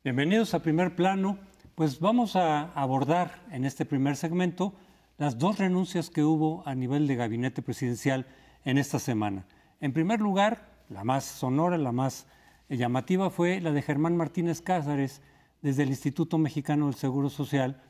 Bienvenidos a Primer Plano. Pues vamos a abordar en este primer segmento las dos renuncias que hubo a nivel de gabinete presidencial en esta semana. En primer lugar, la más sonora, la más llamativa fue la de Germán Martínez Cázares desde el Instituto Mexicano del Seguro Social,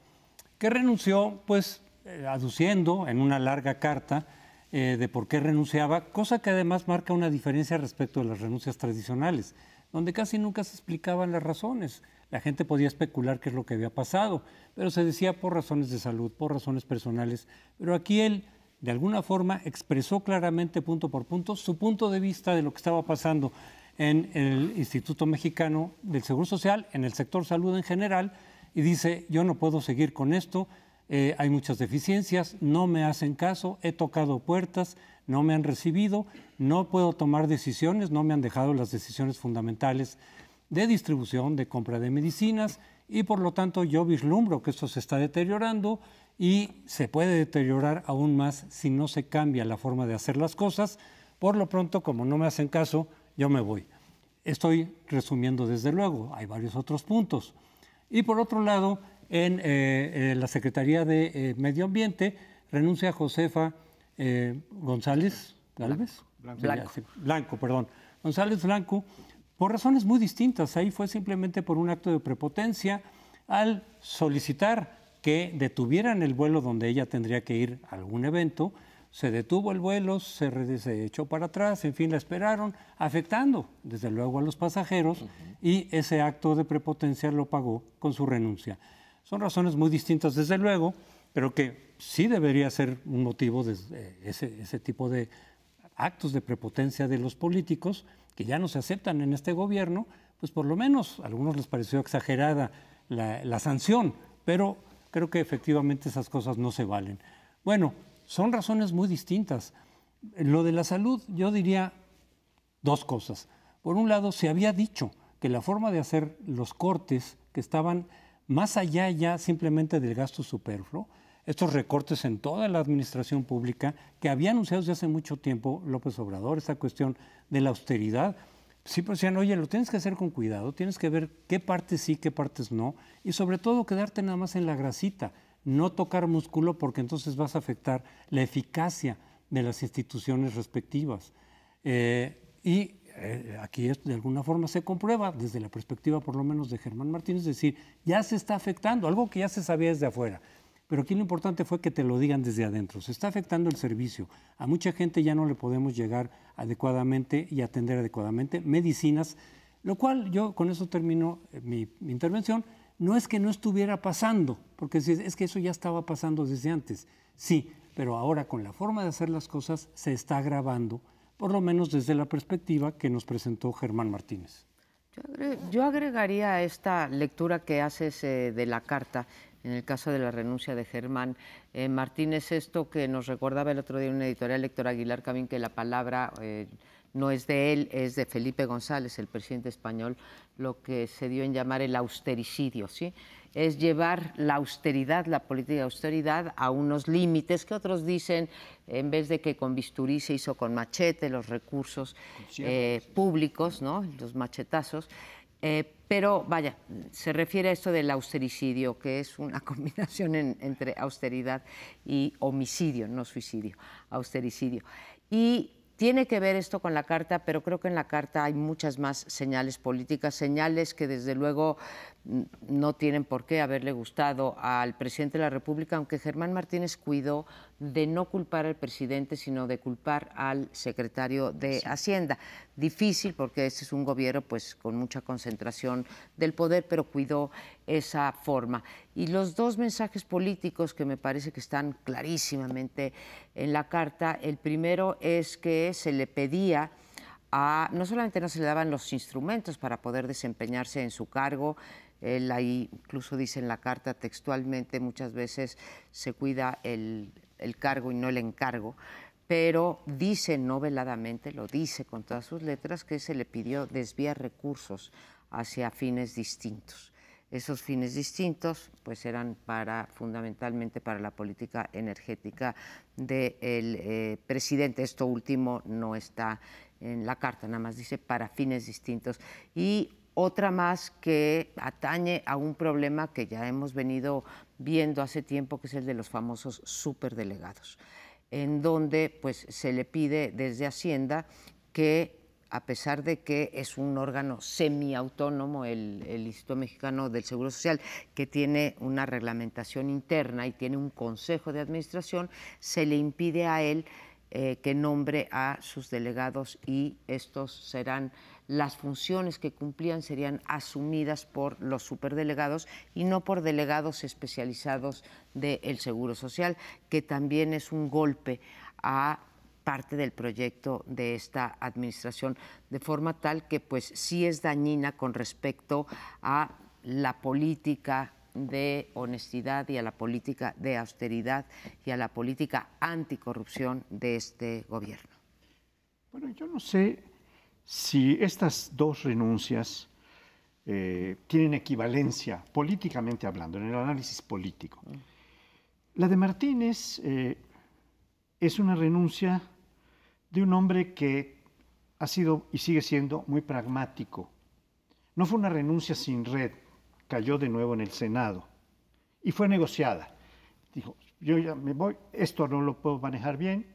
que renunció pues aduciendo en una larga carta de por qué renunciaba, cosa que además marca una diferencia respecto de las renuncias tradicionales, donde casi nunca se explicaban las razones. La gente podía especular qué es lo que había pasado, pero se decía por razones de salud, por razones personales. Pero aquí él, de alguna forma, expresó claramente, punto por punto, su punto de vista de lo que estaba pasando en el Instituto Mexicano del Seguro Social, en el sector salud en general, y dice, yo no puedo seguir con esto, hay muchas deficiencias, no me hacen caso, he tocado puertas, no me han recibido, no puedo tomar decisiones, no me han dejado las decisiones fundamentales de distribución, de compra de medicinas, y por lo tanto yo vislumbro que esto se está deteriorando y se puede deteriorar aún más si no se cambia la forma de hacer las cosas. Por lo pronto, como no me hacen caso, yo me voy. Estoy resumiendo desde luego, hay varios otros puntos. Y por otro lado, en la Secretaría de Medio Ambiente renuncia Josefa González Galvez. González Blanco, por razones muy distintas. Ahí fue simplemente por un acto de prepotencia al solicitar que detuvieran el vuelo donde ella tendría que ir a algún evento. Se detuvo el vuelo, se echó para atrás, en fin, la esperaron, afectando desde luego a los pasajeros, y ese acto de prepotencia lo pagó con su renuncia. Son razones muy distintas desde luego, pero que sí debería ser un motivo de ese tipo de actos de prepotencia de los políticos que ya no se aceptan en este gobierno. Pues por lo menos a algunos les pareció exagerada la sanción, pero creo que efectivamente esas cosas no se valen. Bueno, son razones muy distintas. Lo de la salud, yo diría dos cosas. Por un lado, se había dicho que la forma de hacer los cortes que estaban más allá ya simplemente del gasto superfluo, estos recortes en toda la administración pública que había anunciado desde hace mucho tiempo López Obrador, esta cuestión de la austeridad, siempre decían, oye, lo tienes que hacer con cuidado, tienes que ver qué partes sí, qué partes no, y sobre todo quedarte nada más en la grasita, no tocar músculo porque entonces vas a afectar la eficacia de las instituciones respectivas. Aquí de alguna forma se comprueba, desde la perspectiva por lo menos de Germán Martínez, es decir, ya se está afectando, algo que ya se sabía desde afuera. Pero aquí lo importante fue que te lo digan desde adentro. Se está afectando el servicio. A mucha gente ya no le podemos llegar adecuadamente y atender adecuadamente medicinas, lo cual yo con eso termino mi intervención. No es que no estuviera pasando, porque es que eso ya estaba pasando desde antes. Sí, pero ahora con la forma de hacer las cosas se está agravando, por lo menos desde la perspectiva que nos presentó Germán Martínez. Yo agregaría a esta lectura que haces de la carta, en el caso de la renuncia de Germán Martínez, esto que nos recordaba el otro día en una editorial, Héctor Aguilar Camín, que la palabra no es de él, es de Felipe González, el presidente español, lo que se dio en llamar el austericidio, ¿sí? Es llevar la austeridad, la política de austeridad, a unos límites que otros dicen, en vez de que con bisturí se hizo con machete, los recursos públicos, ¿no? Los machetazos. Pero vaya, se refiere a esto del austericidio, que es una combinación entre austeridad y homicidio, no suicidio, austericidio. Y tiene que ver esto con la carta, pero creo que en la carta hay muchas más señales políticas, señales que desde luego no tienen por qué haberle gustado al presidente de la República, aunque Germán Martínez cuidó de no culpar al presidente, sino de culpar al secretario de Hacienda. Difícil, porque ese es un gobierno pues con mucha concentración del poder, pero cuidó esa forma. Y los dos mensajes políticos que me parece que están clarísimamente en la carta, el primero es que se le pedía no solamente no se le daban los instrumentos para poder desempeñarse en su cargo, él ahí incluso dice en la carta textualmente, muchas veces se cuida el cargo y no el encargo, pero dice no veladamente, lo dice con todas sus letras, que se le pidió desviar recursos hacia fines distintos. Esos fines distintos pues eran fundamentalmente para la política energética del presidente. Esto último no está en la carta, nada más dice para fines distintos. Y Otra más que atañe a un problema que ya hemos venido viendo hace tiempo, que es el de los famosos superdelegados, en donde pues, se le pide desde Hacienda que, a pesar de que es un órgano semiautónomo, el Instituto Mexicano del Seguro Social, que tiene una reglamentación interna y tiene un consejo de administración, se le impide a él que nombre a sus delegados, y estos serán, las funciones que cumplían serían asumidas por los superdelegados y no por delegados especializados del Seguro Social, que también es un golpe a parte del proyecto de esta administración, de forma tal que pues sí es dañina con respecto a la política de honestidad y a la política de austeridad y a la política anticorrupción de este gobierno. Bueno, yo no sé si estas dos renuncias tienen equivalencia, políticamente hablando, en el análisis político. La de Martínez es una renuncia de un hombre que ha sido y sigue siendo muy pragmático. No fue una renuncia sin red, cayó de nuevo en el Senado y fue negociada. Dijo, yo ya me voy, esto no lo puedo manejar bien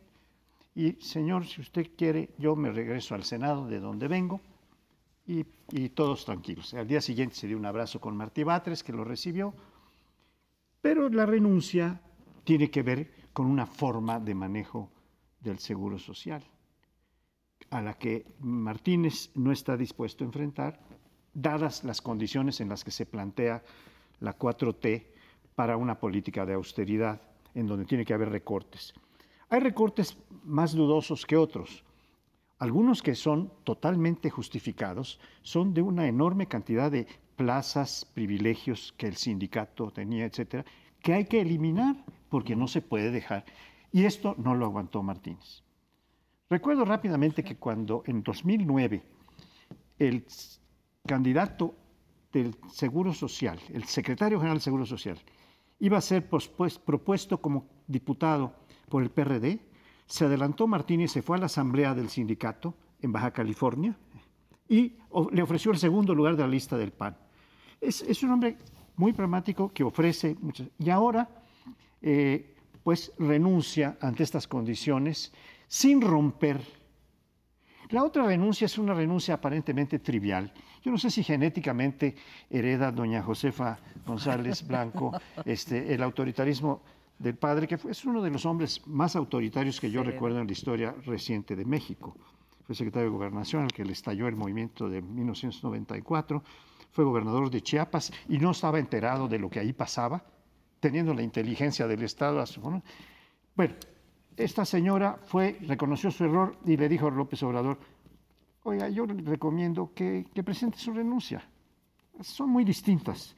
y, señor, si usted quiere, yo me regreso al Senado de donde vengo y todos tranquilos. Al día siguiente se dio un abrazo con Martí Batres, que lo recibió, pero la renuncia tiene que ver con una forma de manejo del Seguro Social, a la que Martínez no está dispuesto a enfrentar, dadas las condiciones en las que se plantea la 4T para una política de austeridad, en donde tiene que haber recortes. Hay recortes más dudosos que otros. Algunos que son totalmente justificados son de una enorme cantidad de plazas, privilegios que el sindicato tenía, etcétera, que hay que eliminar porque no se puede dejar. Y esto no lo aguantó Martínez. Recuerdo rápidamente que cuando en 2009 el candidato del Seguro Social, el secretario general del Seguro Social, iba a ser propuesto como diputado por el PRD, se adelantó Martínez, se fue a la asamblea del sindicato en Baja California y le ofreció el segundo lugar de la lista del PAN. Es un hombre muy pragmático que ofrece muchas. Y ahora pues renuncia ante estas condiciones sin romper. La otra renuncia es una renuncia aparentemente trivial. Yo no sé si genéticamente hereda doña Josefa González Blanco el autoritarismo del padre, que es uno de los hombres más autoritarios que yo recuerdo en la historia reciente de México. Fue secretario de Gobernación, al que le estalló el movimiento de 1994, fue gobernador de Chiapas y no estaba enterado de lo que ahí pasaba, teniendo la inteligencia del Estado a su favor. Bueno, esta señora reconoció su error y le dijo a López Obrador, oiga, yo le recomiendo que presente su renuncia. Son muy distintas.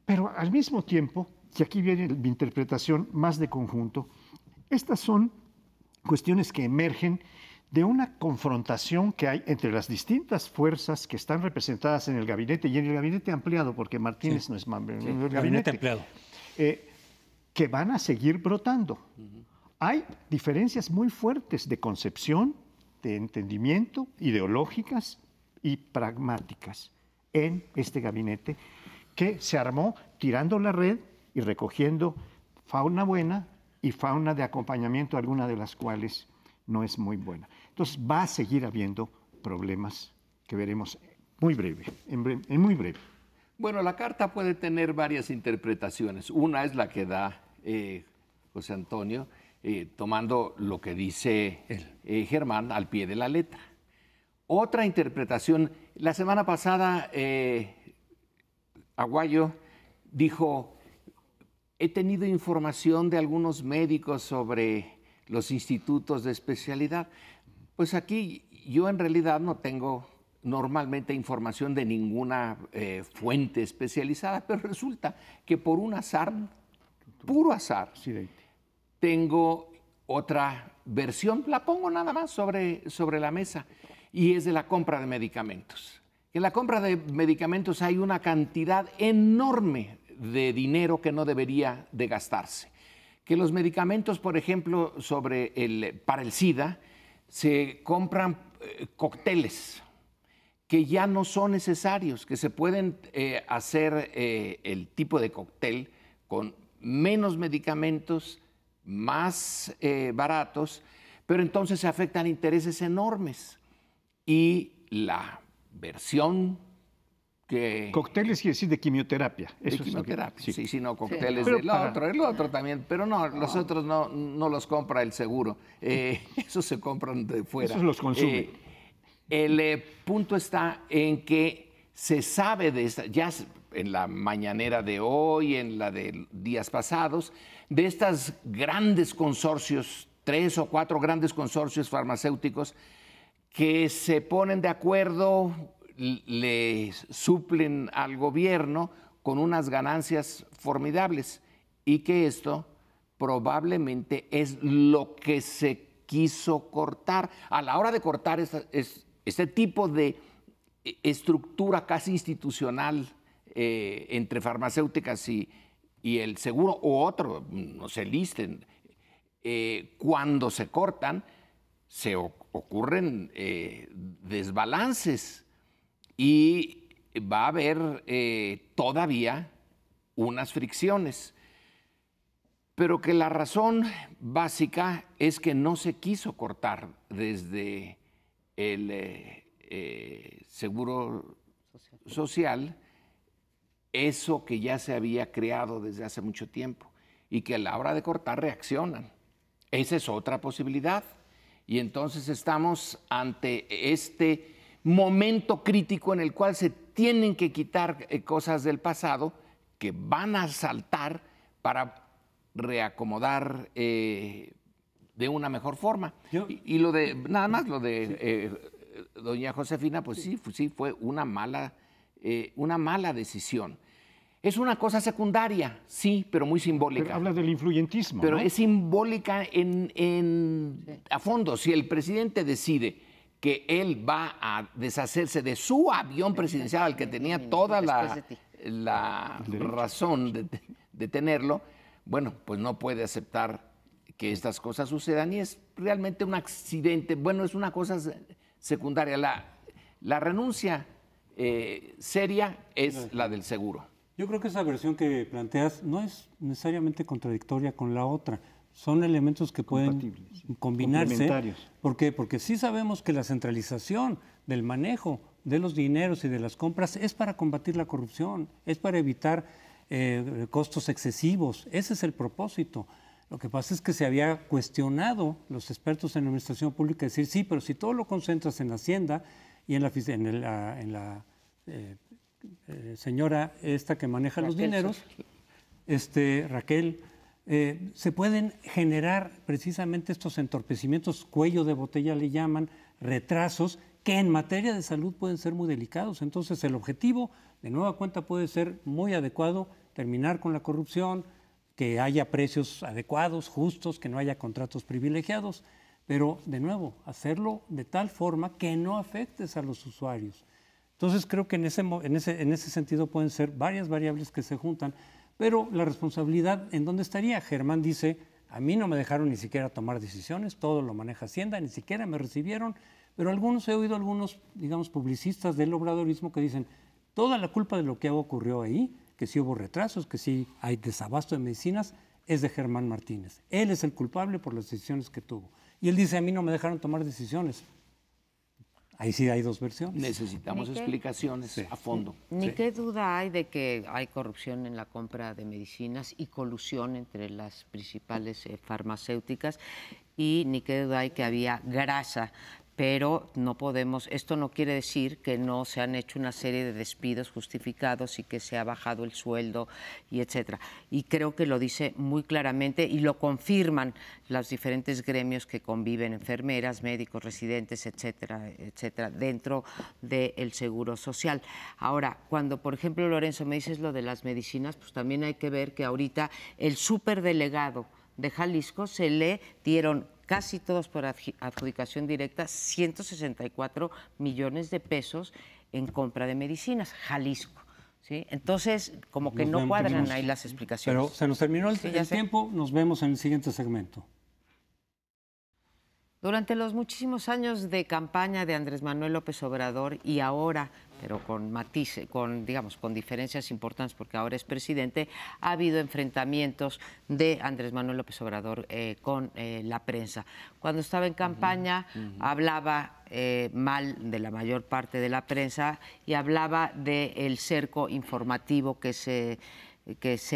Pero al mismo tiempo, y aquí viene mi interpretación más de conjunto, estas son cuestiones que emergen de una confrontación que hay entre las distintas fuerzas que están representadas en el gabinete y en el gabinete ampliado, porque Martínez no es miembro del gabinete ampliado. Que van a seguir brotando. Hay diferencias muy fuertes de concepción, de entendimiento, ideológicas y pragmáticas en este gabinete que se armó tirando la red y recogiendo fauna buena y fauna de acompañamiento, alguna de las cuales no es muy buena. Entonces va a seguir habiendo problemas que veremos muy breve, en muy breve. Bueno, la carta puede tener varias interpretaciones. Una es la que da José Antonio, tomando lo que dice Germán al pie de la letra. Otra interpretación, la semana pasada Aguayo dijo, he tenido información de algunos médicos sobre los institutos de especialidad. Pues aquí yo en realidad no tengo normalmente información de ninguna fuente especializada, pero resulta que por un azar, puro azar, tengo otra versión, la pongo nada más sobre la mesa, y es de la compra de medicamentos. En la compra de medicamentos hay una cantidad enorme de dinero que no debería de gastarse. Que los medicamentos, por ejemplo, para el SIDA, se compran cócteles que ya no son necesarios, que se pueden hacer el tipo de cóctel con menos medicamentos, más baratos, pero entonces se afectan intereses enormes. Y la versión que... Cócteles quiere decir de quimioterapia. De quimioterapia, sí, no, cócteles sí. del otro, el otro también, pero no, los otros no los compra el seguro, esos se compran de fuera. Esos los consume. El punto está en que se sabe de esta, ya en la mañanera de hoy, en la de días pasados, de estas grandes consorcios, 3 o 4 grandes consorcios farmacéuticos que se ponen de acuerdo, le suplen al gobierno con unas ganancias formidables y que esto probablemente es lo que se quiso cortar. A la hora de cortar este tipo de estructura casi institucional entre farmacéuticas y el seguro o otro, no se listen, cuando se cortan, se ocurren desbalances y va a haber todavía unas fricciones. Pero que la razón básica es que no se quiso cortar desde el seguro social eso que ya se había creado desde hace mucho tiempo y que a la hora de cortar reaccionan. Esa es otra posibilidad. Y entonces estamos ante este momento crítico en el cual se tienen que quitar cosas del pasado que van a saltar para reacomodar de una mejor forma. Y lo de, nada más, lo de doña Josefina, pues sí, fue una mala decisión. Es una cosa secundaria, sí, pero muy simbólica. Pero habla del influyentismo, pero ¿no? es simbólica a fondo. Si el presidente decide que él va a deshacerse de su avión presidencial, al que tenía toda la razón de tenerlo, bueno, pues no puede aceptar que estas cosas sucedan y es realmente un accidente. Bueno, es una cosa secundaria. La renuncia seria es la del seguro. Yo creo que esa versión que planteas no es necesariamente contradictoria con la otra. Son elementos que pueden combinarse. ¿Por qué? Porque sí sabemos que la centralización del manejo de los dineros y de las compras es para combatir la corrupción, es para evitar costos excesivos. Ese es el propósito. Lo que pasa es que se había cuestionado los expertos en administración pública decir, sí, pero si todo lo concentras en la Hacienda y en la señora esta que maneja Raquel, los dineros, Raquel, se pueden generar precisamente estos entorpecimientos, cuello de botella le llaman, retrasos, que en materia de salud pueden ser muy delicados. Entonces el objetivo, de nueva cuenta, puede ser muy adecuado, terminar con la corrupción, que haya precios adecuados, justos, que no haya contratos privilegiados, pero de nuevo, hacerlo de tal forma que no afectes a los usuarios. Entonces creo que en ese sentido pueden ser varias variables que se juntan, pero la responsabilidad, ¿en dónde estaría? Germán dice, a mí no me dejaron ni siquiera tomar decisiones, todo lo maneja Hacienda, ni siquiera me recibieron, pero he oído algunos, digamos, publicistas del obradorismo que dicen, toda la culpa de lo que ocurrió ahí, que sí hubo retrasos, que sí hay desabasto de medicinas, es de Germán Martínez. Él es el culpable por las decisiones que tuvo. Y él dice, a mí no me dejaron tomar decisiones. Ahí sí hay dos versiones. Necesitamos explicaciones a fondo. Ni qué duda hay de que hay corrupción en la compra de medicinas y colusión entre las principales farmacéuticas y ni qué duda hay que había grasa. Pero no podemos, esto no quiere decir que no se han hecho una serie de despidos justificados y que se ha bajado el sueldo y etcétera. Y creo que lo dice muy claramente y lo confirman los diferentes gremios que conviven, enfermeras, médicos, residentes, etcétera, etcétera, dentro del Seguro Social. Ahora, cuando, por ejemplo, Lorenzo, me dices lo de las medicinas, pues también hay que ver que ahorita el superdelegado de Jalisco se le dieron casi todos por adjudicación directa, 164 millones de pesos en compra de medicinas, Jalisco. ¿Sí? Entonces, como que no cuadran ahí las explicaciones. Pero se nos terminó el tiempo, nos vemos en el siguiente segmento. Durante los muchísimos años de campaña de Andrés Manuel López Obrador y ahora, pero con matices, digamos, con diferencias importantes porque ahora es presidente, ha habido enfrentamientos de Andrés Manuel López Obrador con la prensa. Cuando estaba en campaña hablaba mal de la mayor parte de la prensa y hablaba del cerco informativo que se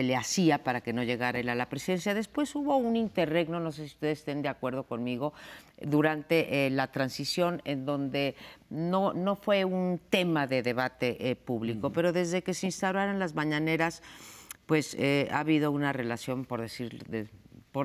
le hacía para que no llegara él a la presidencia. Después hubo un interregno, no sé si ustedes estén de acuerdo conmigo, durante la transición en donde no fue un tema de debate público, pero desde que se instauraron las mañaneras, pues ha habido una relación, por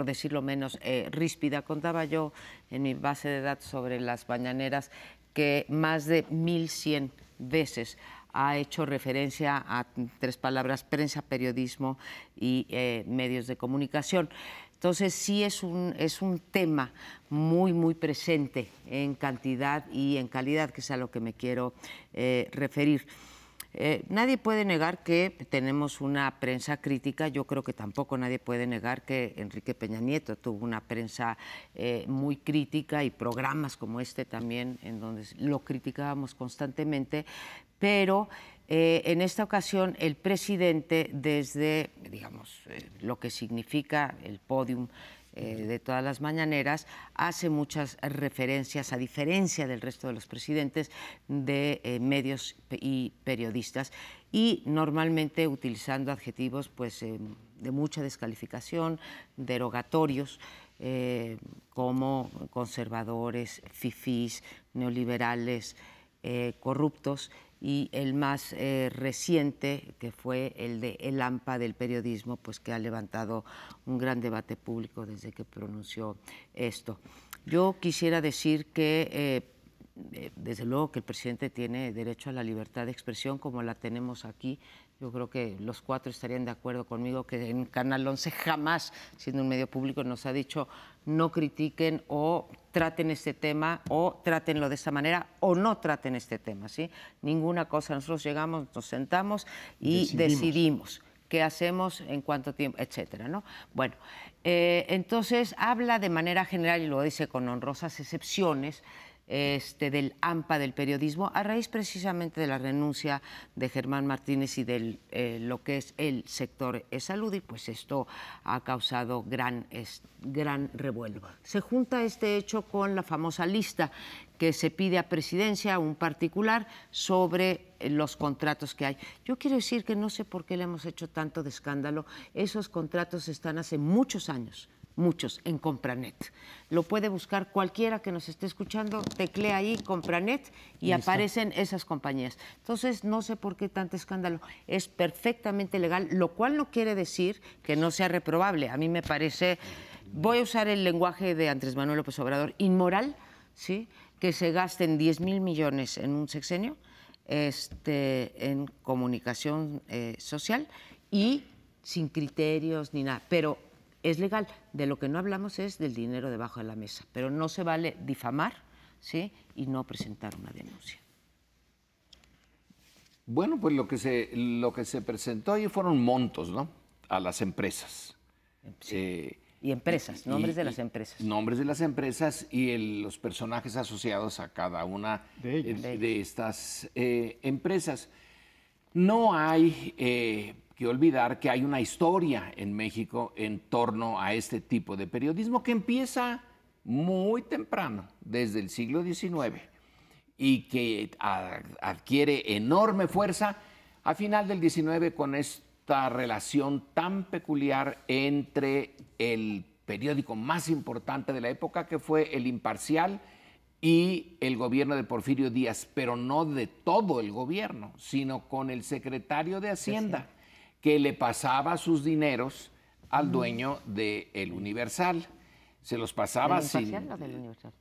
decirlo menos, ríspida. Contaba yo en mi base de datos sobre las mañaneras que más de 1,100 veces ha hecho referencia a 3 palabras: prensa, periodismo y medios de comunicación. Entonces sí es un tema muy, muy presente en cantidad y en calidad, que es a lo que me quiero referir. Nadie puede negar que tenemos una prensa crítica. Yo creo que tampoco nadie puede negar que Enrique Peña Nieto tuvo una prensa muy crítica y programas como este también, en donde lo criticábamos constantemente, pero en esta ocasión el presidente, desde, digamos, lo que significa el pódium de todas las mañaneras, hace muchas referencias, a diferencia del resto de los presidentes, de medios y periodistas, y normalmente utilizando adjetivos pues, de mucha descalificación, derogatorios, como conservadores, fifís, neoliberales, corruptos, y el más reciente, que fue el de El AMPA del periodismo, pues que ha levantado un gran debate público desde que pronunció esto. Yo quisiera decir que desde luego que el presidente tiene derecho a la libertad de expresión, como la tenemos aquí. Yo creo que los 4 estarían de acuerdo conmigo que en Canal 11 jamás, siendo un medio público, nos ha dicho no critiquen o traten este tema o trátenlo de esta manera o no traten este tema, ¿sí? Ninguna cosa. Nosotros llegamos, nos sentamos y decidimos qué hacemos, en cuánto tiempo, etcétera, ¿no? Bueno, entonces habla de manera general, y lo dice con honrosas excepciones, del AMPA del periodismo, a raíz precisamente de la renuncia de Germán Martínez y de lo que es el sector salud, y pues esto ha causado gran revuelo. Se junta este hecho con la famosa lista que se pide a Presidencia, un particular, sobre los contratos que hay. Yo quiero decir que no sé por qué le hemos hecho tanto de escándalo. Esos contratos están hace muchos años, muchos, en Compranet. Lo puede buscar cualquiera que nos esté escuchando, teclea ahí Compranet y aparecen esas compañías. Entonces, no sé por qué tanto escándalo. Es perfectamente legal, lo cual no quiere decir que no sea reprobable. A mí me parece, voy a usar el lenguaje de Andrés Manuel López Obrador, inmoral, ¿sí?, que se gasten 10,000 millones en un sexenio en comunicación social y sin criterios ni nada. Pero es legal. De lo que no hablamos es del dinero debajo de la mesa, pero no se vale difamar, ¿sí?, y no presentar una denuncia. Bueno, pues lo que se presentó ahí fueron montos, ¿no?, a las empresas. Sí. Y empresas, nombres de las empresas. Nombres de las empresas y los personajes asociados a cada una de estas empresas. No hay que olvidar que hay una historia en México en torno a este tipo de periodismo que empieza muy temprano, desde el siglo XIX, y que adquiere enorme fuerza a final del XIX con esta relación tan peculiar entre el periódico más importante de la época, que fue El Imparcial, y el gobierno de Porfirio Díaz, pero no de todo el gobierno, sino con el secretario de Hacienda, que le pasaba sus dineros al dueño de El Universal. Se los pasaba sin... ¿Del Imparcial o del Universal?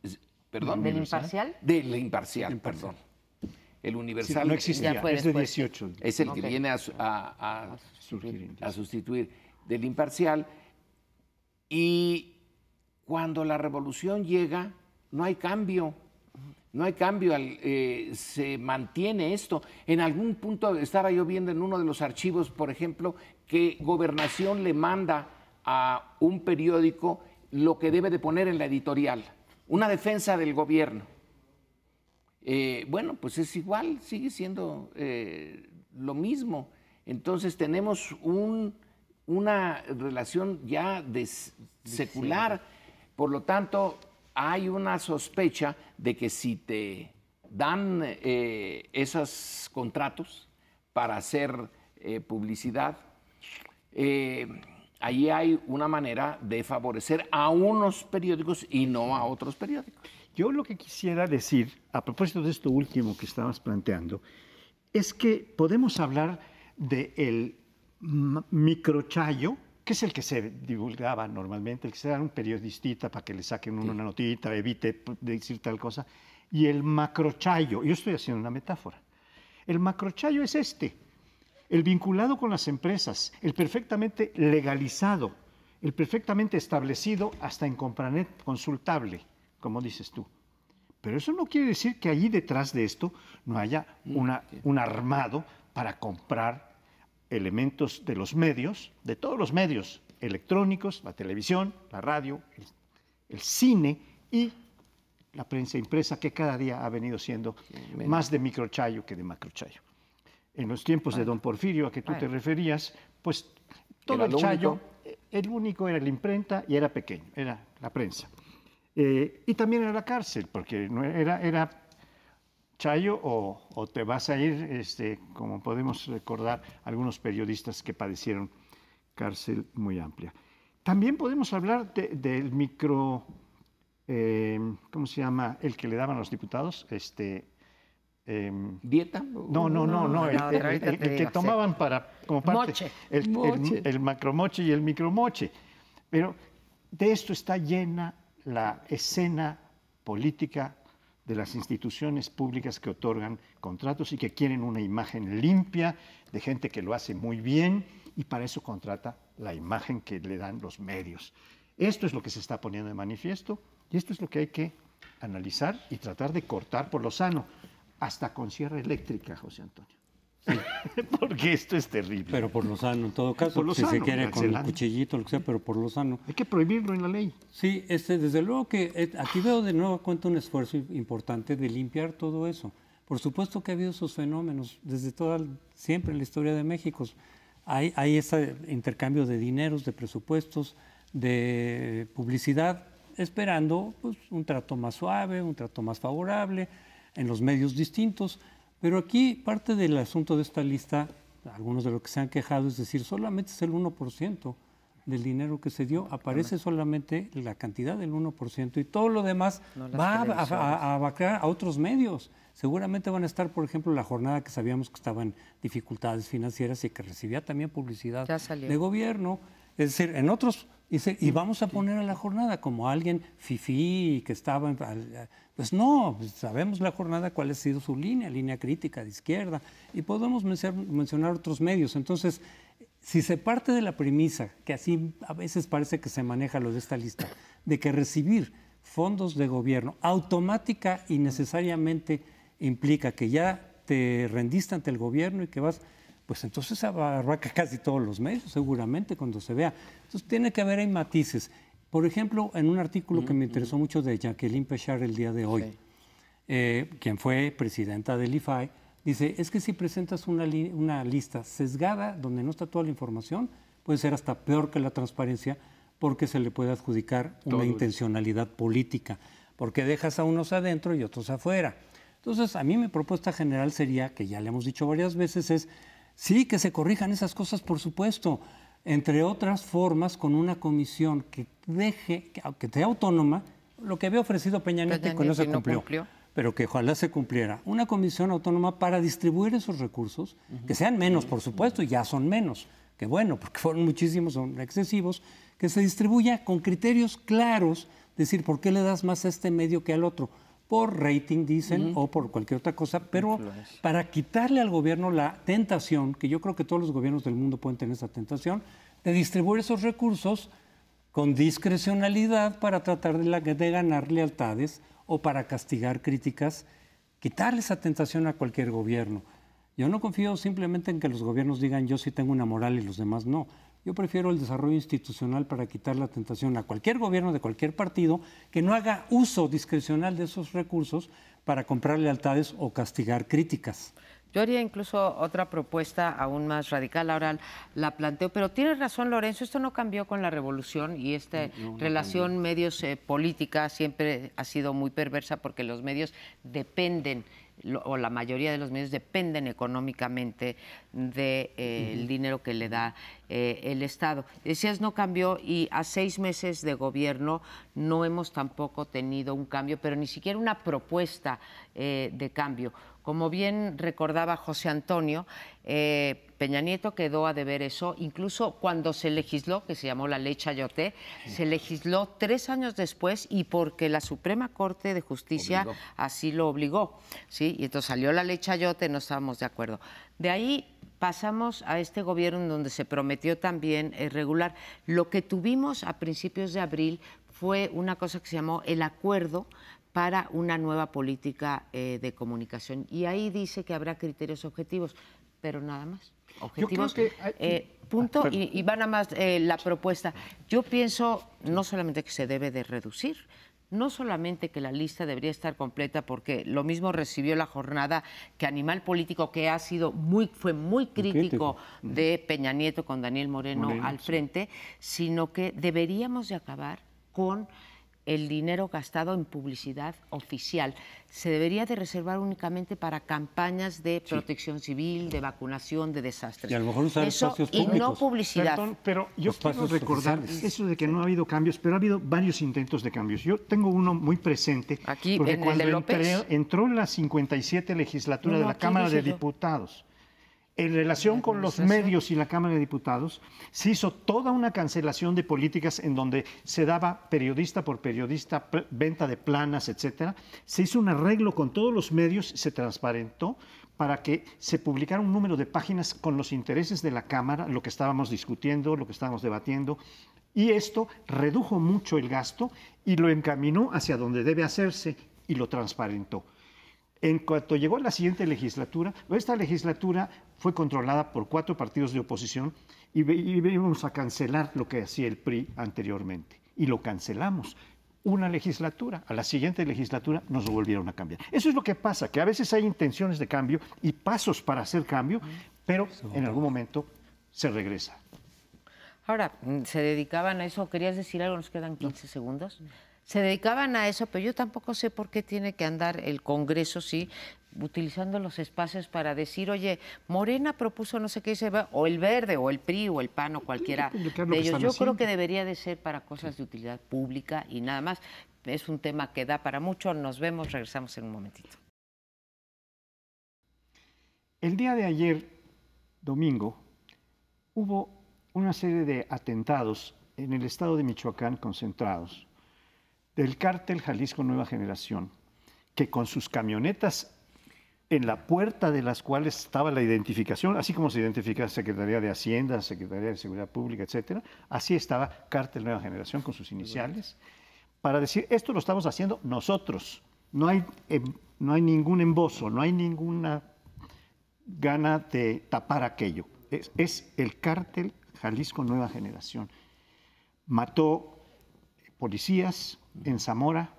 ¿Perdón? ¿Del Imparcial? Del Imparcial, perdón. El Universal... Sí, no existía, es de 18. Es el que viene a sustituir del Imparcial. Y cuando la revolución llega, no hay cambio. No hay cambio, se mantiene esto. En algún punto estaba yo viendo en uno de los archivos, por ejemplo, que Gobernación le manda a un periódico lo que debe de poner en la editorial. una defensa del gobierno. Bueno, pues es igual, sigue siendo lo mismo. Entonces tenemos una relación ya secular, por lo tanto hay una sospecha de que si te dan esos contratos para hacer publicidad, ahí hay una manera de favorecer a unos periódicos y no a otros periódicos. Yo lo que quisiera decir, a propósito de esto último que estabas planteando, es que podemos hablar del microchayo, que es el que se divulgaba normalmente, el que se da a un periodista para que le saquen una notita, evite decir tal cosa, y el macrochayo. Yo estoy haciendo una metáfora. El macrochayo es el vinculado con las empresas, el perfectamente legalizado, el perfectamente establecido hasta en Compranet consultable, como dices tú. Pero eso no quiere decir que allí detrás de esto no haya un armado para comprar elementos de los medios, de todos los medios electrónicos, la televisión, la radio, el cine y la prensa impresa, que cada día ha venido siendo más de microchayo que de macrochayo. En los tiempos de don Porfirio, a que tú te referías, pues todo el chayo, el único era la imprenta y era pequeño, era la prensa. Y también era la cárcel, porque no era chayo o te vas a ir, como podemos recordar, algunos periodistas que padecieron cárcel muy amplia. También podemos hablar del micro, ¿cómo se llama? El que le daban a los diputados, ¿dieta? No, el que tomaban como parte, moche. el macromoche y el micromoche. Pero de esto está llena la escena política de las instituciones públicas que otorgan contratos y que quieren una imagen limpia de gente que lo hace muy bien y para eso contrata la imagen que le dan los medios. Esto es lo que se está poniendo de manifiesto y esto es lo que hay que analizar y tratar de cortar por lo sano, hasta con sierra eléctrica, José Antonio. Sí. Porque esto es terrible. Pero por lo sano, en todo caso, si se quiere con el cuchillito, lo que sea, pero por lo sano. Hay que prohibirlo en la ley. Sí, desde luego que aquí veo de nuevo cuenta un esfuerzo importante de limpiar todo eso. Por supuesto que ha habido esos fenómenos desde siempre en la historia de México. Hay ese intercambio de dineros, de presupuestos, de publicidad, esperando pues, un trato más suave, un trato más favorable en los medios distintos. Pero aquí parte del asunto de esta lista, algunos de los que se han quejado, es decir, solamente es el 1% del dinero que se dio, aparece solamente la cantidad del 1% y todo lo demás va a abarcar a otros medios. Seguramente van a estar, por ejemplo, la jornada que sabíamos que estaba en dificultades financieras y que recibía también publicidad de gobierno. Es decir, en otros, y vamos a poner a la jornada como alguien fifí que estaba, pues no, pues sabemos la jornada cuál ha sido su línea crítica de izquierda, y podemos mencionar otros medios. Entonces, si se parte de la premisa, que así a veces parece que se maneja lo de esta lista, de que recibir fondos de gobierno automática y necesariamente implica que ya te rendiste ante el gobierno y que vas... pues entonces abarca casi todos los medios, seguramente, cuando se vea. Entonces tiene que haber ahí matices. Por ejemplo, en un artículo que me interesó mucho de Jacqueline Pechard el día de hoy, quien fue presidenta del IFAI, dice, es que si presentas una lista sesgada, donde no está toda la información, puede ser hasta peor que la transparencia, porque se le puede adjudicar una intencionalidad política, porque dejas a unos adentro y otros afuera. Entonces, a mí mi propuesta general sería, que ya le hemos dicho varias veces, es... sí, que se corrijan esas cosas, por supuesto, entre otras formas, con una comisión que sea autónoma, lo que había ofrecido Peña Nieto y que no se cumplió, pero que ojalá se cumpliera. Una comisión autónoma para distribuir esos recursos, que sean menos, por supuesto, y ya son menos, que bueno, porque fueron muchísimos, son excesivos, que se distribuya con criterios claros, decir, ¿por qué le das más a este medio que al otro? Por rating, dicen, o por cualquier otra cosa, pero para quitarle al gobierno la tentación, que yo creo que todos los gobiernos del mundo pueden tener esa tentación, de distribuir esos recursos con discrecionalidad para tratar de ganar lealtades o para castigar críticas, quitarle esa tentación a cualquier gobierno. Yo no confío simplemente en que los gobiernos digan yo sí tengo una moral y los demás no. Yo prefiero el desarrollo institucional para quitar la tentación a cualquier gobierno de cualquier partido que no haga uso discrecional de esos recursos para comprar lealtades o castigar críticas. Yo haría incluso otra propuesta aún más radical, ahora la planteo, pero tienes razón, Lorenzo, esto no cambió con la revolución y esta relación medios política siempre ha sido muy perversa porque los medios dependen, o la mayoría de los medios dependen económicamente del dinero que le da el Estado. Decías, no cambió y a 6 meses de gobierno no hemos tampoco tenido un cambio, pero ni siquiera una propuesta de cambio. Como bien recordaba José Antonio, Peña Nieto quedó a deber eso, incluso cuando se legisló, que se llamó la Ley Chayote, se legisló 3 años después y porque la Suprema Corte de Justicia así lo obligó, ¿sí? Y entonces salió la Ley Chayote, no estábamos de acuerdo. De ahí pasamos a este gobierno en donde se prometió también regular. Lo que tuvimos a principios de abril fue una cosa que se llamó el acuerdo para una nueva política de comunicación. Y ahí dice que habrá criterios objetivos, pero nada más. Objetivos, punto, y van a más la propuesta. Yo pienso no solamente que se debe de reducir, no solamente que la lista debería estar completa, porque lo mismo recibió la jornada que Animal Político, que fue muy crítico de Peña Nieto con Daniel Moreno al frente, sino que deberíamos de acabar con el dinero gastado en publicidad oficial. Se debería de reservar únicamente para campañas de protección civil, de vacunación, de desastres. Y a lo mejor usar espacios públicos. Y no publicidad. Perdón, pero yo quiero recordar eso de que no ha habido cambios, pero ha habido varios intentos de cambios. Yo tengo uno muy presente. Aquí, porque en cuando el de López. entró en la 57 legislatura de la Cámara de Diputados, en relación con los medios y la Cámara de Diputados, se hizo toda una cancelación de políticas en donde se daba periodista por periodista, venta de planas, etcétera. Se hizo un arreglo con todos los medios, se transparentó para que se publicara un número de páginas con los intereses de la Cámara, lo que estábamos discutiendo, lo que estábamos debatiendo. Y esto redujo mucho el gasto y lo encaminó hacia donde debe hacerse y lo transparentó. En cuanto llegó a la siguiente legislatura, esta legislatura fue controlada por 4 partidos de oposición y íbamos a cancelar lo que hacía el PRI anteriormente. Y lo cancelamos. Una legislatura, a la siguiente legislatura nos lo volvieron a cambiar. Eso es lo que pasa, que a veces hay intenciones de cambio y pasos para hacer cambio, pero en algún momento se regresa. Ahora, se dedicaban a eso. ¿Querías decir algo? Nos quedan 15 segundos. Se dedicaban a eso, pero yo tampoco sé por qué tiene que andar el Congreso, sí, utilizando los espacios para decir, oye, Morena propuso no sé qué, o el Verde, o el PRI, o el PAN, o cualquiera de ellos. Yo creo que debería de ser para cosas de utilidad pública y nada más. Es un tema que da para mucho. Nos vemos, regresamos en un momentito. El día de ayer, domingo, hubo una serie de atentados en el estado de Michoacán concentrados del cártel Jalisco Nueva Generación, que con sus camionetas en la puerta de las cuales estaba la identificación, así como se identifica Secretaría de Hacienda, Secretaría de Seguridad Pública, etcétera, así estaba Cártel Nueva Generación con sus iniciales, para decir, esto lo estamos haciendo nosotros, no hay ningún embozo, no hay ninguna gana de tapar aquello. Es el Cártel Jalisco Nueva Generación. Mató policías en Zamora,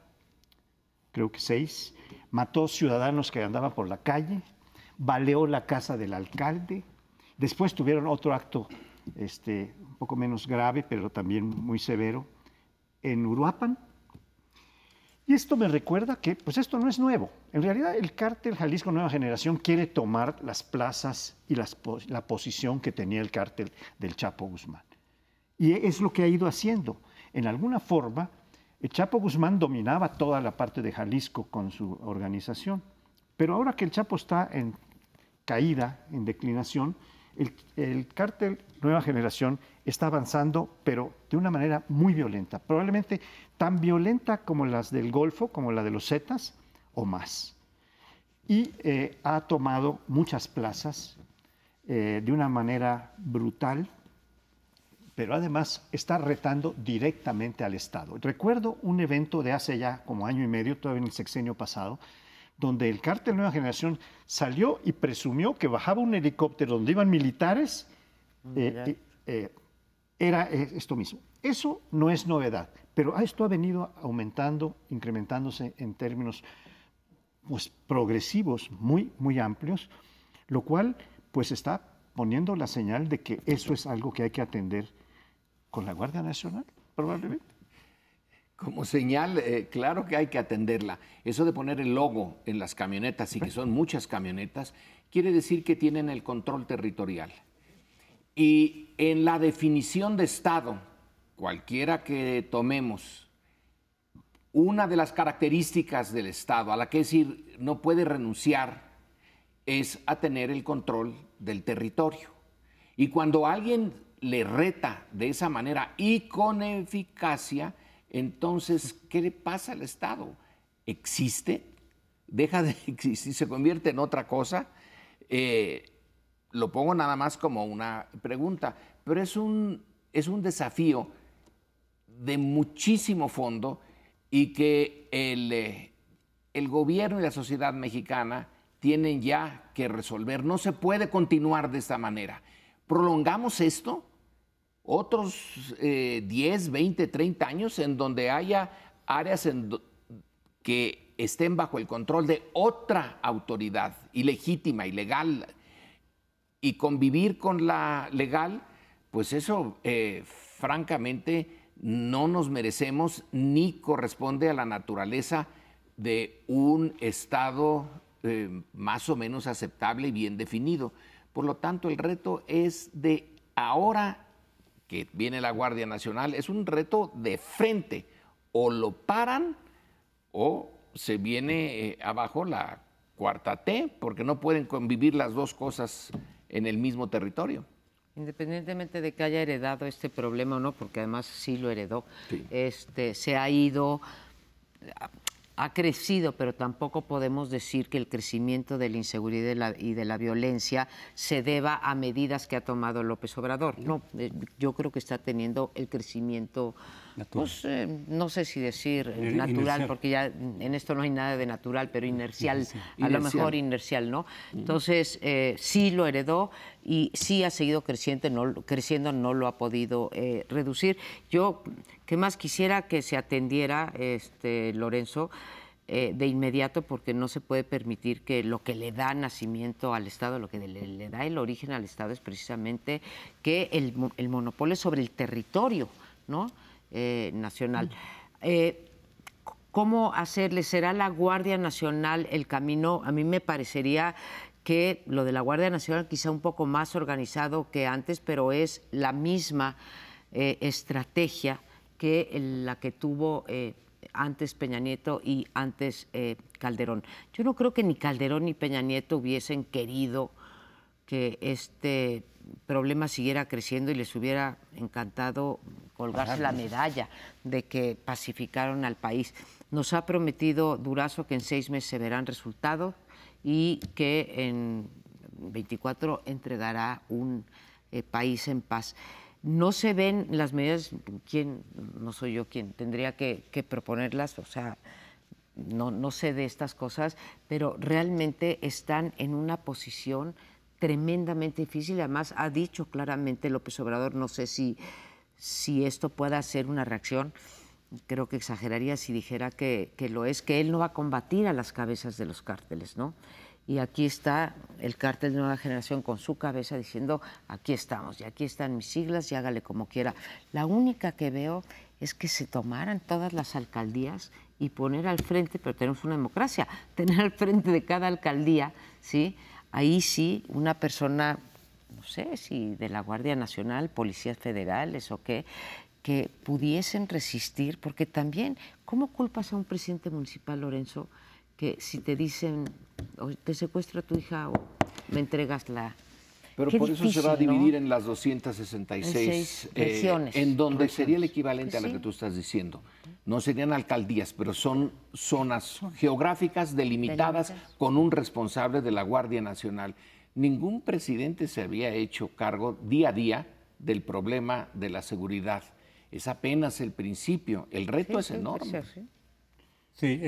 creo que 6, mató ciudadanos que andaban por la calle, baleó la casa del alcalde, después tuvieron otro acto un poco menos grave, pero también muy severo, en Uruapan. Y esto me recuerda que, pues esto no es nuevo. En realidad el cártel Jalisco Nueva Generación quiere tomar las plazas y la posición que tenía el cártel del Chapo Guzmán. Y es lo que ha ido haciendo. En alguna forma, el Chapo Guzmán dominaba toda la parte de Jalisco con su organización, pero ahora que el Chapo está en caída, en declinación, el cártel Nueva Generación está avanzando, pero de una manera muy violenta, probablemente tan violenta como las del Golfo, como la de los Zetas, o más. Y ha tomado muchas plazas de una manera brutal, pero además está retando directamente al Estado. Recuerdo un evento de hace ya como año y medio, todavía en el sexenio pasado, donde el cártel Nueva Generación salió y presumió que bajaba un helicóptero donde iban militares era esto mismo. Eso no es novedad, pero esto ha venido aumentando, incrementándose en términos pues, progresivos muy, muy amplios, lo cual pues está poniendo la señal de que eso es algo que hay que atender con la Guardia Nacional, probablemente. Como señal, claro que hay que atenderla. Eso de poner el logo en las camionetas, y que son muchas camionetas, quiere decir que tienen el control territorial. Y en la definición de Estado, cualquiera que tomemos, una de las características del Estado a la que decir no puede renunciar es a tener el control del territorio. Y cuando alguien le reta de esa manera y con eficacia, entonces, ¿qué le pasa al Estado? ¿Existe? ¿Deja de existir? ¿Se convierte en otra cosa? Lo pongo nada más como una pregunta, pero es un desafío de muchísimo fondo y que el gobierno y la sociedad mexicana tienen ya que resolver. No se puede continuar de esta manera. ¿Prolongamos esto? Otros 10, 20, 30 años en donde haya áreas que estén bajo el control de otra autoridad ilegítima, ilegal, y convivir con la legal, pues eso francamente no nos merecemos ni corresponde a la naturaleza de un Estado más o menos aceptable y bien definido. Por lo tanto, el reto es de ahora que viene la Guardia Nacional, es un reto de frente. O lo paran o se viene abajo la cuarta T, porque no pueden convivir las dos cosas en el mismo territorio. Independientemente de que haya heredado este problema o no, porque además sí lo heredó, Sí. Se ha ido, ha crecido, pero tampoco podemos decir que el crecimiento de la inseguridad y de la violencia se deba a medidas que ha tomado López Obrador. No, yo creo que está teniendo el crecimiento, pues, no sé si decir natural, inercial. porque ya en esto no hay nada de natural, pero inercial, a lo Inercial. mejor inercial, ¿no? Entonces, sí lo heredó y sí ha seguido creciendo, no lo ha podido reducir. Yo, ¿qué más quisiera que se atendiera, Lorenzo, de inmediato? Porque no se puede permitir que lo que le da nacimiento al Estado, lo que le da el origen al Estado es precisamente que el monopolio sobre el territorio, ¿no? Nacional. ¿Cómo hacerle? ¿Será la Guardia Nacional el camino? A mí me parecería que lo de la Guardia Nacional quizá un poco más organizado que antes, pero es la misma estrategia que la que tuvo antes Peña Nieto y antes Calderón. Yo no creo que ni Calderón ni Peña Nieto hubiesen querido que este problema siguiera creciendo y les hubiera encantado colgarse la medalla de que pacificaron al país. Nos ha prometido Durazo que en 6 meses se verán resultados y que en 24 entregará un país en paz. No se ven las medidas, no soy yo quien tendría que proponerlas, o sea, no sé de estas cosas, pero realmente están en una posición tremendamente difícil. Además, ha dicho claramente López Obrador, no sé si esto pueda ser una reacción, creo que exageraría si dijera que lo es, que él no va a combatir a las cabezas de los cárteles, ¿no? Y aquí está el cártel de Nueva Generación con su cabeza diciendo, aquí estamos, y aquí están mis siglas, y hágale como quiera. La única que veo es que se tomaran todas las alcaldías y poner al frente, pero tenemos una democracia, tener al frente de cada alcaldía, ¿sí? Ahí sí, una persona, no sé si de la Guardia Nacional, policías federales o qué, que pudiesen resistir, porque también, ¿cómo culpas a un presidente municipal, Lorenzo, que si te dicen, o te secuestro a tu hija o me entregas la... Pero Qué por eso difícil, se va a dividir ¿no? en las 266 regiones. en donde sería el equivalente a Sí. lo que tú estás diciendo. No serían alcaldías, pero son zonas geográficas delimitadas con un responsable de la Guardia Nacional. Ningún presidente se había hecho cargo día a día del problema de la seguridad. Es apenas el principio. El reto es enorme. Sí,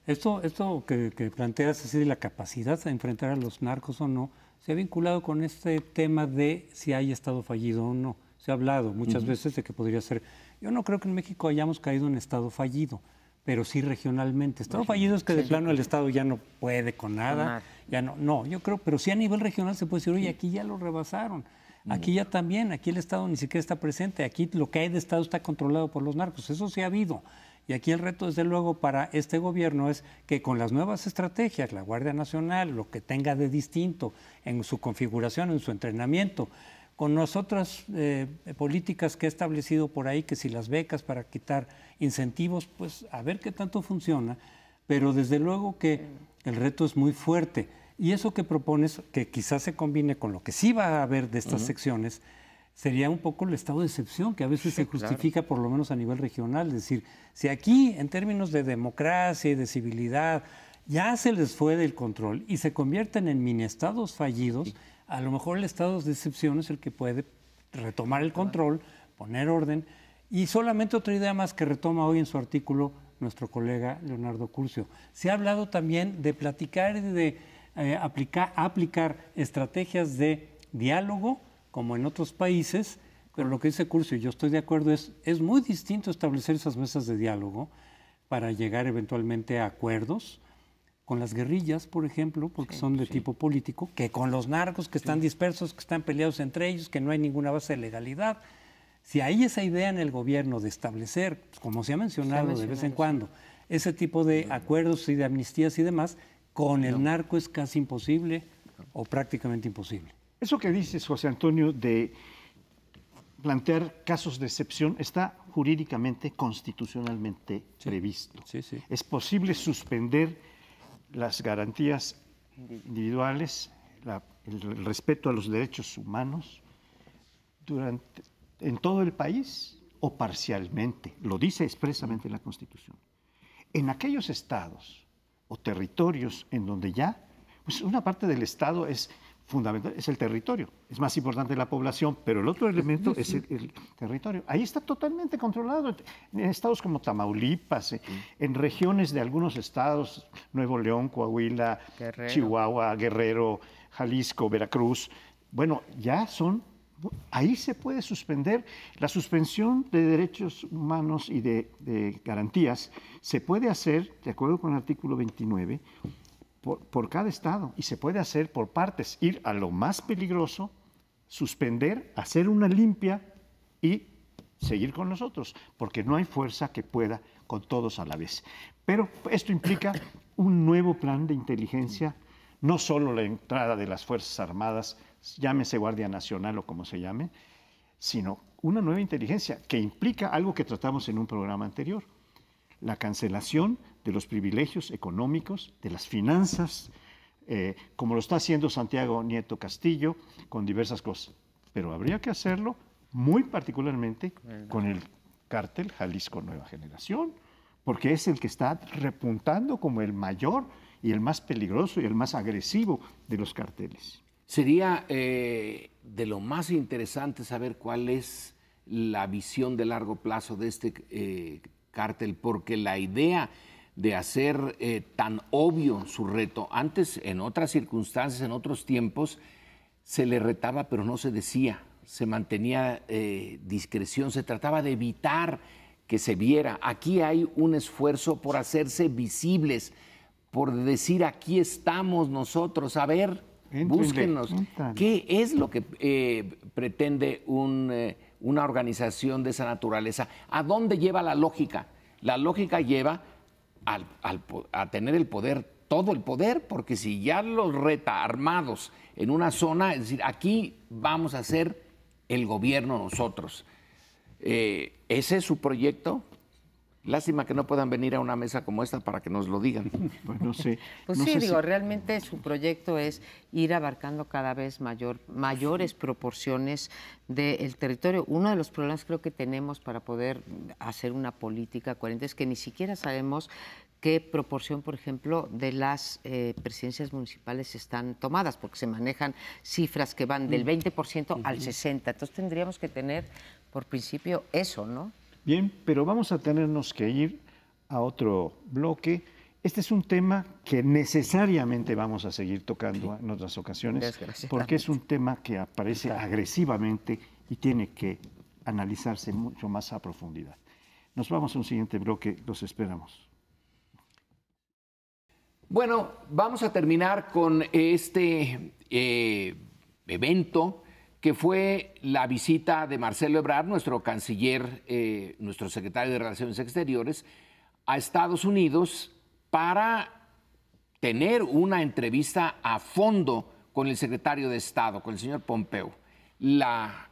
esto que planteas así de la capacidad de enfrentar a los narcos o no, se ha vinculado con este tema de si hay Estado fallido o no. Se ha hablado muchas veces de que podría ser. Yo no creo que en México hayamos caído en estado fallido, pero sí regionalmente. Estado fallido es que de plano el Estado ya no puede con nada. Ya no, yo creo, pero sí a nivel regional se puede decir, oye, aquí ya lo rebasaron. Aquí ya también, aquí el Estado ni siquiera está presente. Aquí lo que hay de Estado está controlado por los narcos. Eso sí ha habido. Y aquí el reto, desde luego, para este gobierno es que con las nuevas estrategias, la Guardia Nacional, lo que tenga de distinto en su configuración, en su entrenamiento, con las otras políticas que ha establecido por ahí, que si las becas para quitar incentivos, pues a ver qué tanto funciona. Pero desde luego que el reto es muy fuerte. Y eso que propones, que quizás se combine con lo que sí va a haber de estas secciones, sería un poco el estado de excepción, que a veces se justifica por lo menos a nivel regional. Es decir, si aquí en términos de democracia y de civilidad ya se les fue del control y se convierten en mini estados fallidos, a lo mejor el estado de excepción es el que puede retomar el control, poner orden. Y solamente otra idea más que retoma hoy en su artículo nuestro colega Leonardo Curcio. Se ha hablado también de platicar y de aplicar estrategias de diálogo, como en otros países, pero lo que dice Curcio, y yo estoy de acuerdo, es muy distinto establecer esas mesas de diálogo para llegar eventualmente a acuerdos con las guerrillas, por ejemplo, porque son de tipo político, que con los narcos que están dispersos, que están peleados entre ellos, que no hay ninguna base de legalidad. Si hay esa idea en el gobierno de establecer, pues, como se ha mencionado de vez en cuando, ese tipo de acuerdos y de amnistías y demás, con el narco es casi imposible o prácticamente imposible. Eso que dices, José Antonio, de plantear casos de excepción está jurídicamente, constitucionalmente previsto. Es posible suspender las garantías individuales, el respeto a los derechos humanos en todo el país o parcialmente. Lo dice expresamente la Constitución. En aquellos estados o territorios en donde ya, pues una parte del Estado es fundamental, es el territorio. Es más importante la población, pero el otro elemento es el territorio. Ahí está totalmente controlado. En estados como Tamaulipas, en regiones de algunos estados, Nuevo León, Coahuila, Chihuahua, Guerrero, Jalisco, Veracruz, bueno, ya son, ahí se puede suspender. La suspensión de derechos humanos y de garantías se puede hacer, de acuerdo con el artículo 29, por cada estado, y se puede hacer por partes, ir a lo más peligroso, suspender, hacer una limpia y seguir con nosotros, porque no hay fuerza que pueda con todos a la vez. Pero esto implica un nuevo plan de inteligencia, no solo la entrada de las Fuerzas Armadas, llámese Guardia Nacional o como se llame, sino una nueva inteligencia que implica algo que tratamos en un programa anterior, la cancelación de los privilegios económicos, de las finanzas, como lo está haciendo Santiago Nieto Castillo, con diversas cosas. Pero habría que hacerlo muy particularmente con el cártel Jalisco Nueva Generación, porque es el que está repuntando como el mayor y el más peligroso y el más agresivo de los cárteles. Sería de lo más interesante saber cuál es la visión de largo plazo de este cártel, porque la idea de hacer tan obvio su reto, antes en otras circunstancias, en otros tiempos, se le retaba pero no se decía, se mantenía discreción, se trataba de evitar que se viera. Aquí hay un esfuerzo por hacerse visibles, por decir aquí estamos nosotros, a ver, búsquenos. ¿Qué es lo que pretende una organización de esa naturaleza? ¿A dónde lleva la lógica? La lógica lleva a tener el poder, todo el poder, porque si ya los reta armados en una zona, es decir, aquí vamos a ser el gobierno nosotros. ¿Ese es su proyecto? Lástima que no puedan venir a una mesa como esta para que nos lo digan. Pues no sé. Pues no sí, sé digo, realmente su proyecto es ir abarcando cada vez mayores proporciones del territorio. Uno de los problemas creo que tenemos para poder hacer una política coherente es que ni siquiera sabemos qué proporción, por ejemplo, de las presidencias municipales están tomadas, porque se manejan cifras que van del 20% al 60%. Entonces tendríamos que tener, por principio, eso, ¿no? Bien, pero vamos a tenernos que ir a otro bloque. Este es un tema que necesariamente vamos a seguir tocando en otras ocasiones, porque es un tema que aparece agresivamente y tiene que analizarse mucho más a profundidad. Nos vamos a un siguiente bloque, los esperamos. Bueno, vamos a terminar con este evento que fue la visita de Marcelo Ebrard, nuestro canciller, nuestro secretario de Relaciones Exteriores, a Estados Unidos para tener una entrevista a fondo con el secretario de Estado, con el señor Pompeo. La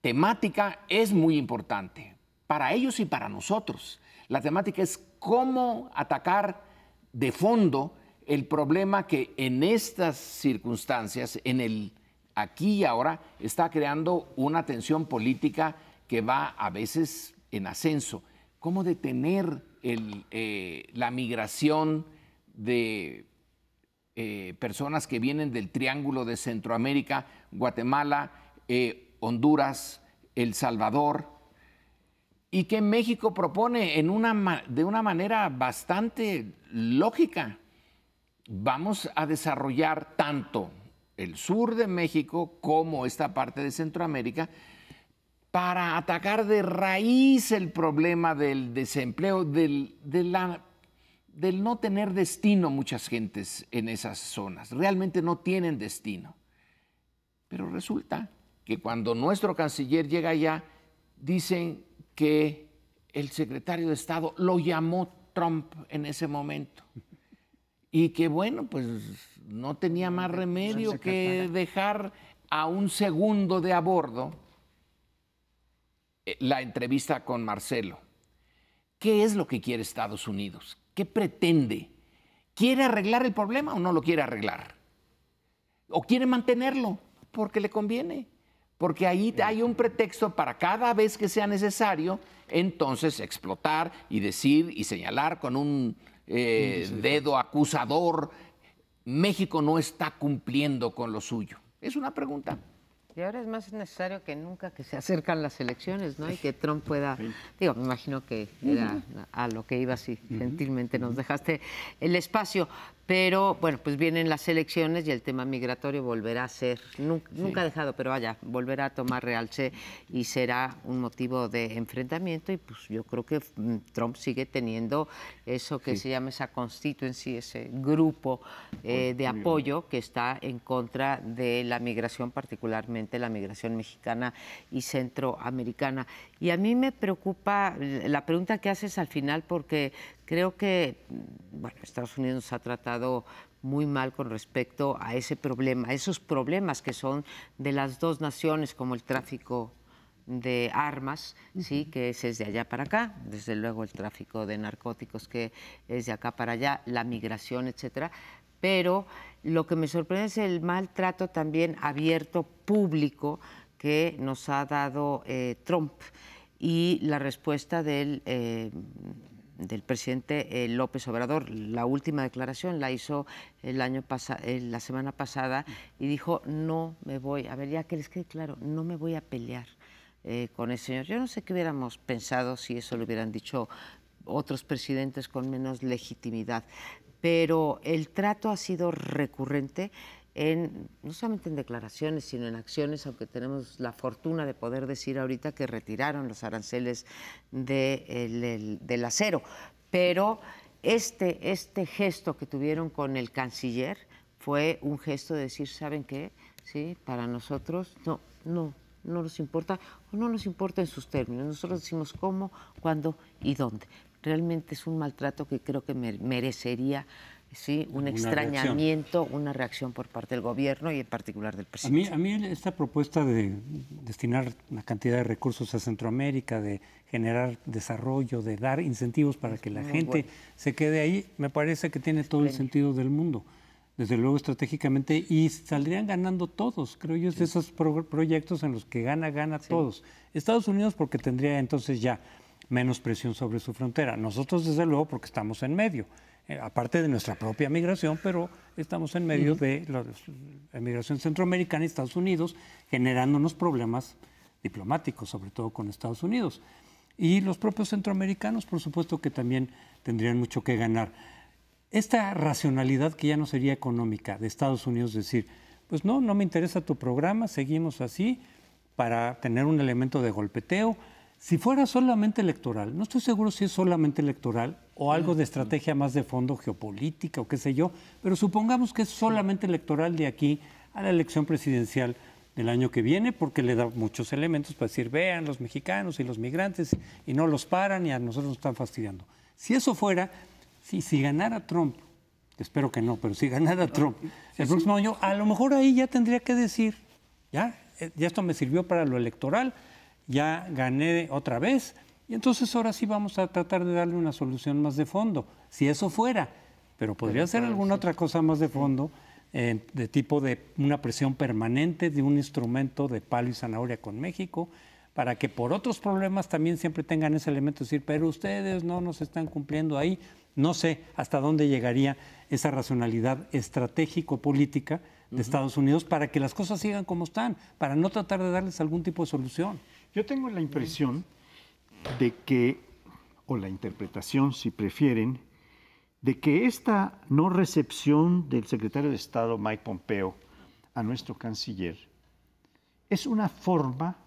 temática es muy importante para ellos y para nosotros. La temática es cómo atacar de fondo el problema que en estas circunstancias, en el aquí y ahora, está creando una tensión política que va a veces en ascenso. ¿Cómo detener la migración de personas que vienen del Triángulo de Centroamérica, Guatemala, Honduras, El Salvador, y que México propone de una manera bastante lógica? Vamos a desarrollar tanto el sur de México como esta parte de Centroamérica para atacar de raíz el problema del desempleo, del no tener destino muchas gentes en esas zonas. Realmente no tienen destino. Pero resulta que cuando nuestro canciller llega allá, dicen que el secretario de Estado lo llamó Trump en ese momento. Y que bueno, pues no tenía más remedio que dejar a un segundo de a bordo la entrevista con Marcelo. ¿Qué es lo que quiere Estados Unidos? ¿Qué pretende? ¿Quiere arreglar el problema o no lo quiere arreglar? ¿O quiere mantenerlo? Porque le conviene. Porque ahí hay un pretexto para cada vez que sea necesario, entonces explotar y decir y señalar con un dedo acusador: México no está cumpliendo con lo suyo. Es una pregunta. Y ahora es más necesario que nunca que se acercan las elecciones, ¿no? Y que Trump pueda, digo, me imagino que era a lo que ibas y gentilmente nos dejaste el espacio, pero bueno, pues vienen las elecciones y el tema migratorio volverá a ser, nunca ha dejado, pero vaya, volverá a tomar realce y será un motivo de enfrentamiento, y pues yo creo que Trump sigue teniendo eso que se llama esa constituency, ese grupo de apoyo que está en contra de la migración, particularmente la migración mexicana y centroamericana. Y a mí me preocupa la pregunta que haces al final, porque creo que, bueno, Estados Unidos nos ha tratado muy mal con respecto a ese problema, a esos problemas que son de las dos naciones, como el tráfico de armas, sí, que es de allá para acá, desde luego el tráfico de narcóticos, que es de acá para allá, la migración, etcétera. Pero lo que me sorprende es el maltrato también abierto, público, que nos ha dado Trump, y la respuesta del presidente López Obrador. La última declaración la hizo la semana pasada, y dijo: no me voy, a ver, ya que les quede claro, no me voy a pelear con ese señor. Yo no sé qué hubiéramos pensado si eso lo hubieran dicho otros presidentes con menos legitimidad, pero el trato ha sido recurrente, no solamente en declaraciones, sino en acciones, aunque tenemos la fortuna de poder decir ahorita que retiraron los aranceles del acero. Pero este gesto que tuvieron con el canciller fue un gesto de decir: ¿saben qué? Sí, para nosotros no nos importa, o no nos importa en sus términos. Nosotros decimos cómo, cuándo y dónde. Realmente es un maltrato que creo que merecería, sí, un extrañamiento, una reacción por parte del gobierno y en particular del presidente. A mí esta propuesta de destinar una cantidad de recursos a Centroamérica, de generar desarrollo, de dar incentivos para que la gente se quede ahí, me parece que tiene todo el sentido del mundo. Desde luego estratégicamente, y saldrían ganando todos, creo yo, es de esos proyectos en los que gana todos. Estados Unidos porque tendría entonces ya menos presión sobre su frontera. Nosotros, desde luego, porque estamos en medio, aparte de nuestra propia migración, pero estamos en medio de la migración centroamericana y Estados Unidos, generando unos problemas diplomáticos, sobre todo con Estados Unidos. Y los propios centroamericanos, por supuesto, que también tendrían mucho que ganar. Esta racionalidad que ya no sería económica de Estados Unidos, decir: pues no me interesa tu programa, seguimos así, para tener un elemento de golpeteo. Si fuera solamente electoral, no estoy seguro si es solamente electoral o algo de estrategia más de fondo geopolítica o qué sé yo, pero supongamos que es solamente electoral de aquí a la elección presidencial del año que viene, porque le da muchos elementos para decir, vean los mexicanos y los migrantes y no los paran y a nosotros nos están fastidiando. Si eso fuera, si ganara Trump, espero que no, pero si ganara Trump el próximo año, a lo mejor ahí ya tendría que decir, ya esto me sirvió para lo electoral, ya gané otra vez, y entonces ahora sí vamos a tratar de darle una solución más de fondo, si eso fuera, pero podría ser alguna otra cosa más de fondo, de tipo de una presión permanente, de un instrumento de palo y zanahoria con México, para que por otros problemas también siempre tengan ese elemento de decir, pero ustedes no nos están cumpliendo ahí. No sé hasta dónde llegaría esa racionalidad estratégico-política de Estados Unidos para que las cosas sigan como están, para no tratar de darles algún tipo de solución. Yo tengo la impresión de que, o la interpretación, si prefieren, de que esta no recepción del secretario de Estado Mike Pompeo a nuestro canciller es una forma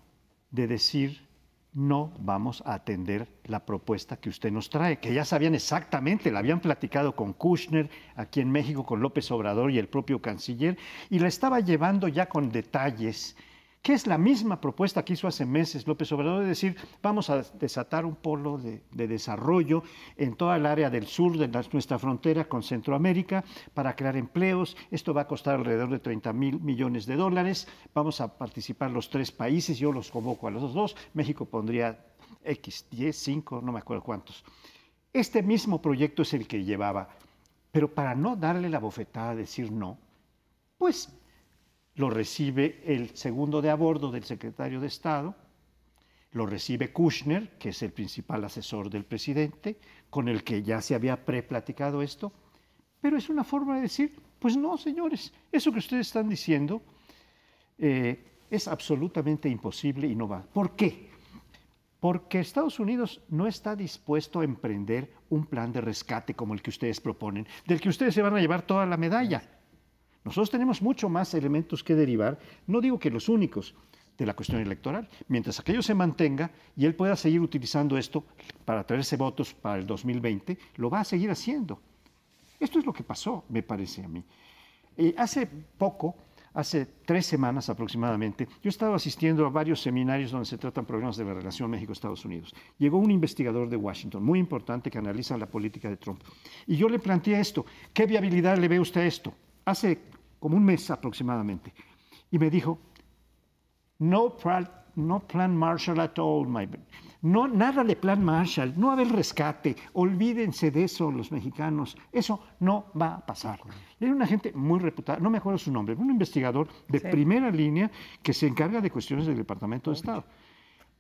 de decir no vamos a atender la propuesta que usted nos trae, que ya sabían exactamente, la habían platicado con Kushner, aquí en México con López Obrador y el propio canciller, y la estaba llevando ya con detalles, que es la misma propuesta que hizo hace meses López Obrador, de decir, vamos a desatar un polo de desarrollo en toda el área del sur de nuestra frontera con Centroamérica para crear empleos. Esto va a costar alrededor de $30,000 millones. Vamos a participar los 3 países, yo los convoco a los 2, México pondría X, 10, 5, no me acuerdo cuántos. Este mismo proyecto es el que llevaba, pero para no darle la bofetada, decir no, pues lo recibe el segundo de a bordo del secretario de Estado, lo recibe Kushner, que es el principal asesor del presidente, con el que ya se había preplaticado esto, pero es una forma de decir, pues no, señores, eso que ustedes están diciendo es absolutamente imposible y no va. ¿Por qué? Porque Estados Unidos no está dispuesto a emprender un plan de rescate como el que ustedes proponen, del que ustedes se van a llevar toda la medalla. Nosotros tenemos mucho más elementos que derivar, no digo que los únicos, de la cuestión electoral. Mientras aquello se mantenga y él pueda seguir utilizando esto para traerse votos para el 2020, lo va a seguir haciendo. Esto es lo que pasó, me parece a mí. Hace 3 semanas aproximadamente, yo estaba asistiendo a varios seminarios donde se tratan problemas de la relación México-Estados Unidos. Llegó un investigador de Washington, muy importante, que analiza la política de Trump. Y yo le planteé esto, ¿qué viabilidad le ve usted a esto? Hace como un mes aproximadamente. Y me dijo, no plan Marshall at all, no, nada de plan Marshall, no va a haber rescate, olvídense de eso los mexicanos, eso no va a pasar. Era una gente muy reputada, no me acuerdo su nombre, un investigador de primera línea que se encarga de cuestiones del Departamento de Estado.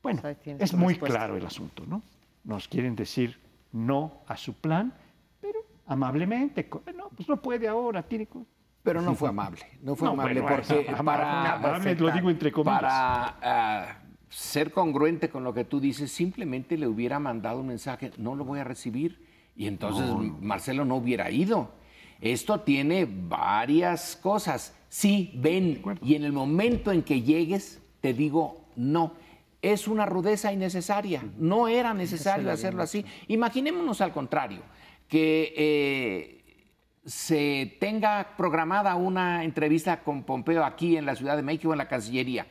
Bueno, es muy claro el asunto, ¿no? Nos quieren decir no a su plan, pero amablemente, no, pues no puede ahora, tiene... Pero no fue amable, no fue amable porque amable, lo digo entre comillas. Para ser congruente con lo que tú dices, simplemente le hubiera mandado un mensaje, no lo voy a recibir, y entonces Marcelo no hubiera ido. Esto tiene varias cosas. Sí, ven, y en el momento en que llegues, te digo no. Es una rudeza innecesaria, no era necesario hacerlo así. Imaginémonos al contrario, que se tenga programada una entrevista con Pompeo aquí en la Ciudad de México, en la Cancillería,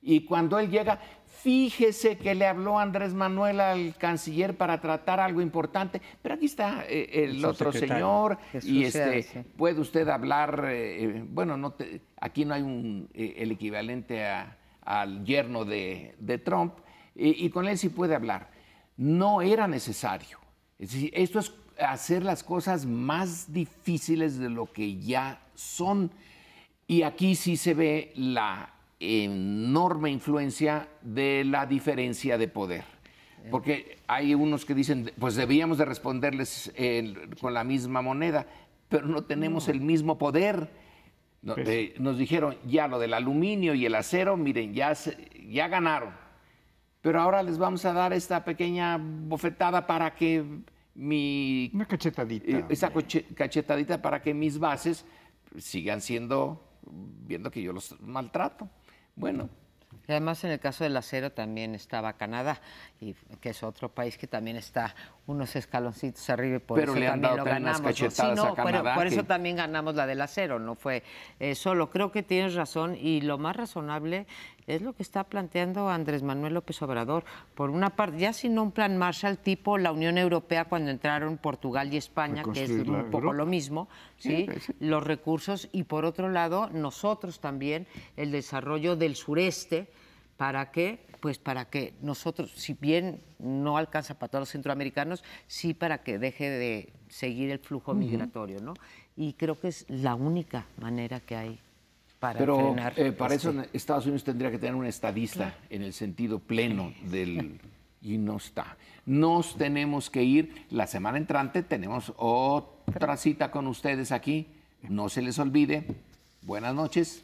y cuando él llega, fíjese que le habló Andrés Manuel al canciller para tratar algo importante, pero aquí está el otro señor, y puede usted hablar, aquí no hay el equivalente al yerno de Trump, y con él sí puede hablar. No era necesario. Es decir, esto es hacer las cosas más difíciles de lo que ya son. Y aquí sí se ve la enorme influencia de la diferencia de poder. Porque hay unos que dicen, pues debíamos de responderles con la misma moneda, pero no tenemos el mismo poder. Nos dijeron, ya lo del aluminio y el acero, miren, ya ganaron. Pero ahora les vamos a dar esta pequeña bofetada para que una cachetadita. Esa cachetadita para que mis bases sigan viendo que yo los maltrato. Bueno, Y además en el caso del acero también estaba Canadá, y que es otro país que también está unos escaloncitos arriba y por Pero eso le han también dado lo también unas ganamos. cachetadas a Canadá, por eso que- también ganamos la del acero, no fue solo. Creo que tienes razón y lo más razonable es lo que está planteando Andrés Manuel López Obrador. Por una parte, ya si no un plan Marshall tipo la Unión Europea cuando entraron Portugal y España, que es Reconstruir la un poco Europa. lo mismo, ¿sí? Los recursos, y por otro lado, nosotros también, el desarrollo del sureste, ¿para qué? Pues para que nosotros, si bien no alcanza para todos los centroamericanos, sí para que deje de seguir el flujo migratorio, ¿no? Y creo que es la única manera que hay para Pero frenar. para eso Estados Unidos tendría que tener un estadista en el sentido pleno del... Y no está. Nos tenemos que ir. La semana entrante tenemos otra cita con ustedes aquí. No se les olvide. Buenas noches.